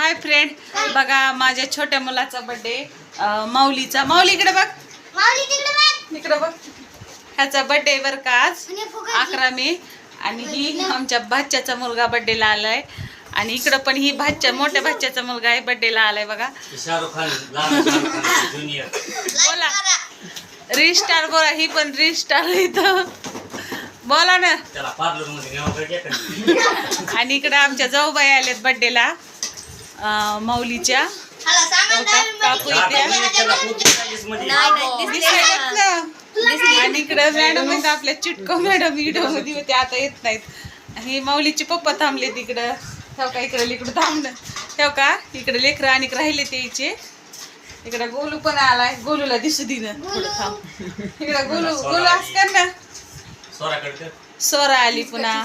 Hi friend, बघा माझ्या छोट्या मुलाचा बर्थडे, माऊलीचा. माऊली इकडे बघ, इकडे बघ. ह्याचा बर्थडे बर का आज 11 मे. आणि ही आमच्या भाच्याचा मुलगा बर्थडेला आलाय. आणि इकडं पण ही मोठ्या भाच्याचा मुलगा आहे, बर्थडेला आलाय बघा. बोला रिस्टार, बोला. ही पण रिस्टार इथं बोला ना. आणि इकडं आमच्या जाऊबाई आल्यात बर्थडेला माऊलीच्या. काकू इथे. आणि इकडं मॅडम आहेत आपल्या, चिटको मॅडम व्हिडिओ मध्ये होते, आता येत नाहीत. ही माऊलीचे पप्पा थांबले तिकडं. ठेव का इकडे लेकरं थांबलं. ठेव का इकडे लेकरं आणि राहिले ते यायचे. इकडं गोलू पण आलाय, गोलूला दिसू दिनं थोडं थांब. इकडं गोलू असं कर ना. सोरा आली पुन्हा.